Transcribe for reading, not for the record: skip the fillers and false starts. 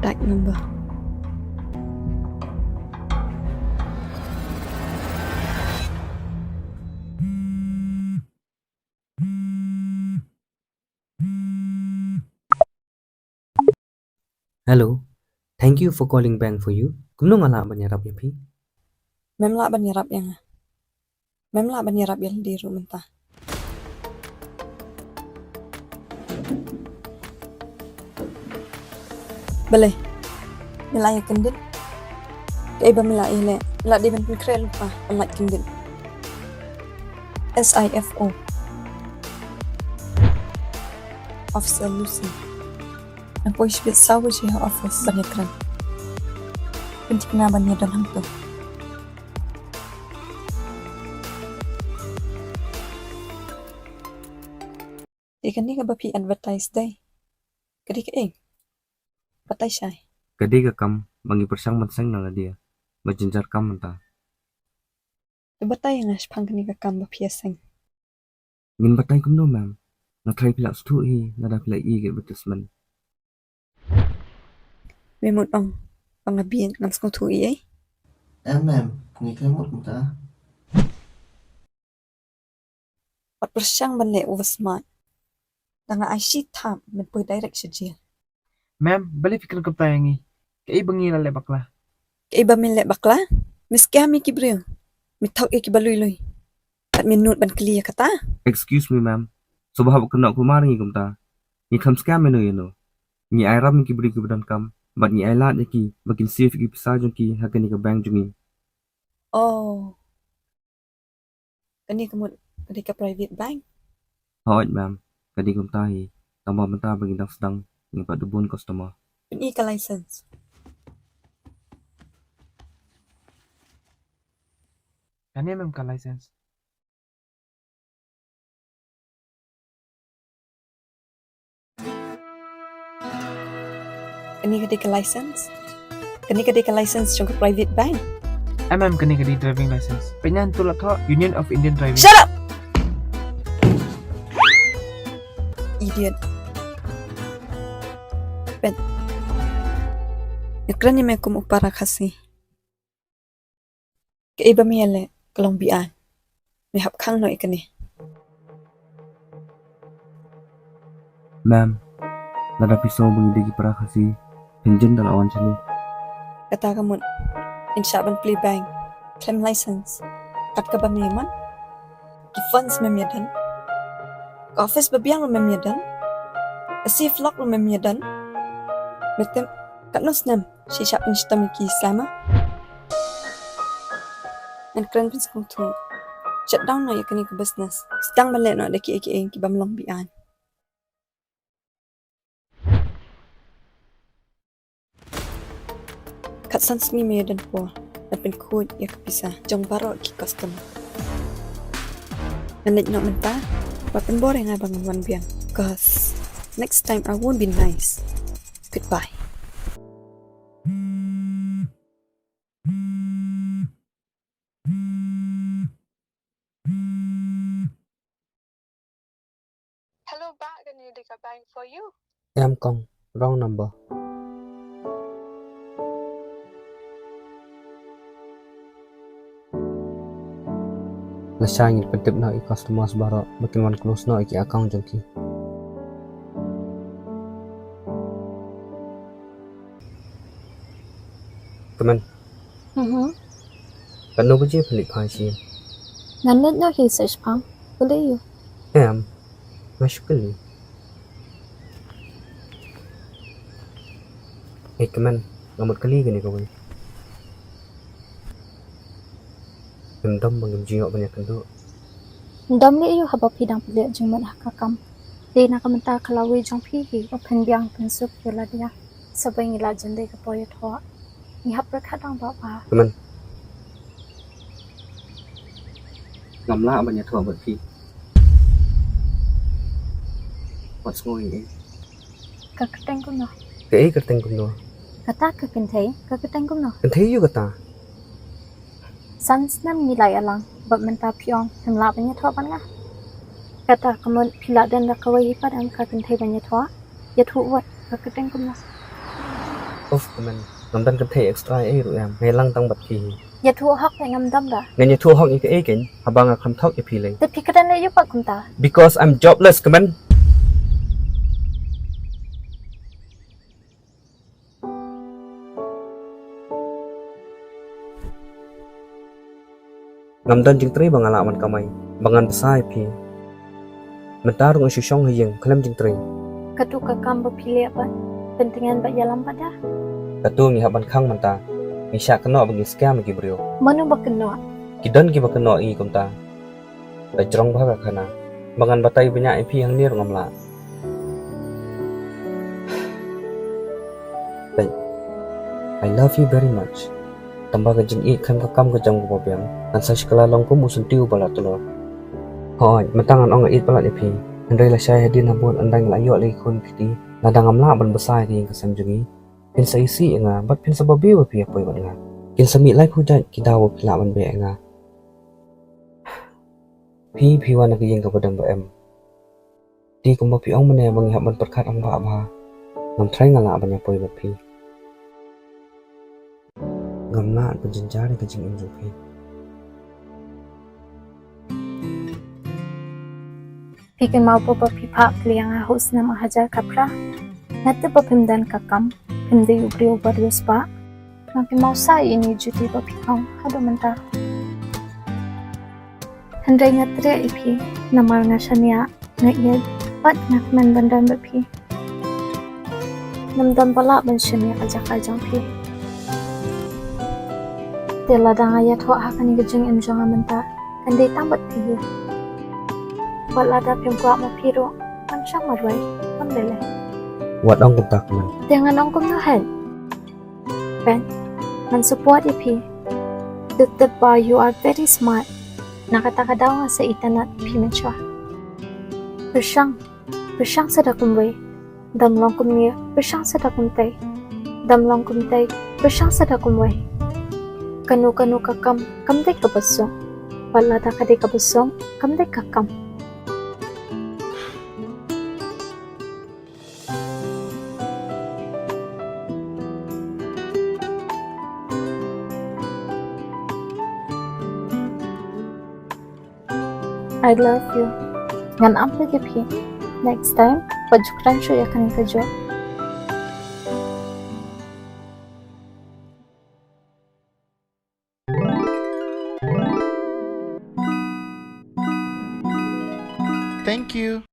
contact number. Hello, thank you for calling Bank for You. Kumno nga lang ba niya rap yapi? Memla banyarap yang. Memla banyarap yang di rumah ta. Boleh. Milaya kendit. Kaiba milaya le. La di ben krel lupa. Unlike kendit. SIFO. Officer Lucy. Napoi shbit sawo jiha office banyakran. Pentik na banya dan hangto. Ikan ni ka bapi advertise day. Kadi ka patay siya. Kadi ka kam, bangi persang mansang na dia. Majinjar kam manta. Batay nga pang kani ka kamba piasang. Ngin batay kumno ma'am. Na try pila stu nada pila get advertisement. Memot ang pangabian ngam skong tu Ma'am, pengiklan mo kung ta. Pat persyang banle over smart. Nga ay sheet tam men po direct siya jail. Ma'am, bali fikir ko tayo ngi. Kaya ibang ngilala bakla. Kaiba min le bakla. Mis kami kibriyo. Mitaw kibaluy-luy. At minut ban kliya kata. Excuse me ma'am. So bahab kena kumaring kumta. Ni kam scam meno yeno. Ni ay ram ki bri ki badan kam. But ni ay lat ki makin safe ki pisajon ki hakani ka bank jungi. Oh. Kani kani ka private bank. Hawat ma'am. Kadi kumta tambah menta bagi dang sedang ni padubon customer. Pini ka license. Kanya ma'am ka license. Kani ka license. Kani ka license yung ka private bank. Ma'am, kani ka di driving license. Penyan tulad ho, Union of Indian Driving. Shut up! Idiot. Ben. Nakran niya may kumupara kasi. Kaiba miyale, kalongbian. May hapkang no ikani. Ma'am, nada piso bangi digi para kasi penjen dalawan sini. Kata ka mo, insyaban play bank, claim license. Kat ka ba miyaman? Ki-funds memyadan? Ka-office babiyang memyadan? Ka-safe lock memyadan? Betem, katnos nam, sisya pinsitam ki-islama? And krenpins kong to, shut down na yakani ka business. Stang mali no, daki ki bamlong biyan. Kat sans ni memyadan po, napin kud ya kapisa, jong baro ki customer. Nanit no menta, wapin bore nga bang wan biyan. Cause next time I won't be nice. Goodbye. Hello, back and you take a bank for you. Em kong, wrong number. Nasya ngir pentip na customer sebara makin wan close na iki account jengki. Kaman, kan no baje pelik phai Nanit no research pang. Boleh you. Em, mashkuli. Kaman, ngamut kali gini kawan. Dam bangim jiwa banyak kendo. Dam ni you haba pidang pelik jengmat hakakam. Di nak menta kalawi jong pihi open biang pensuk yola dia. Sabai ngila jende ke poyot hoa. Ni hap rekadang bapa. Kaman. Ngamla banyak tua buat pi. What's going on? Kaketeng kuno. Kei kerteng kumno. Kata kakentei, kaketeng kuno. Kentei yu kata. Sans nam nilai alang. Bab menta piong hemla banyak tua pan nga. Kata kamu pila dan nak kawai padang kakentei banyak tua. Ya tu wat kaketeng kuno. Of kemen namdan kan the extra ru em ngai lang tang bat ki อย่าทัวฮอกไปงำดำดา ngai ni thu hok ni ke ken habang a kham thok e phi le แต่พี่กระดันเลยยุปักคุณตา because I'm jobless kemen namdan jing tri bangala man kamai bangan besai phi mentarung isu syong hiyeng klem jing tri กระตุกกระกำบพี่เลี้ยบันเป็นติงานบัยาลัมบัดา katu ngi haban khang man ta ngi sha kno bangi scam gi brio มนุบักกันเนาะ kidan ki bakno i kumta da jrong bha ka khana bangan batai banya e phi hang ni rongam la I love you very much tamba ka jing i kham ka kam ka jang bo biam an sa skala long ko musun tiu bala tulo hoi matangan ong i bala e phi andai la shai hadin habon andang la yo le khun phiti na dangam la ban basai ki ka sam jungi pin sai si nga bat pin sababi wa phi apoi ban nga kin sami lai khu jai ki dawo phila ban be nga phi wan ka yeng ka badam ba em ti kum ba phi ong mane bang ha ban perkhat ang ba ba ngam thrai nga la ban ya poi ba phi ngam na ban jin ja ni ka jing in ju phi พี่กันมาปปพี่พักเลี้ยงอาหุสนามหาจารขับระนัดปพิมดันกักกำพิมได้อยู่บริโภคบริสปะมาพิมเอาสายiniจุดปพี่เอาฮัดมันตาฮันไรงัดเรียอีพี่นำมางาชันยาเงียบปัดนักมันบันดันแบบพี่นำดันบลาบันชันยาอาจจะขายจังพี่เดี๋ยวละดังอายะทว่ากันยังจึงเอ็มจังมันตากันได้ตั้งบัดพี่Balada pimkuak mo piro, man siyang marway, man lele. wat ong kumta kemen Dengan ong kum nohel. Ben, man support ipi. Dr. Ba, you are very smart. Nakataka daw nga sa itanat pimenchwa. Persyang sa dakumway. Damlong kumniya, persyang sa dakumtay. Damlong kumtay, persyang sa dakumway. Kanu-kanu kakam, kamday kabasong. Balada kaday kabasong, kamday kakam. I love you. Ngan ampe ke phi. Next time, pajukran syo yakan ka jo. Thank you.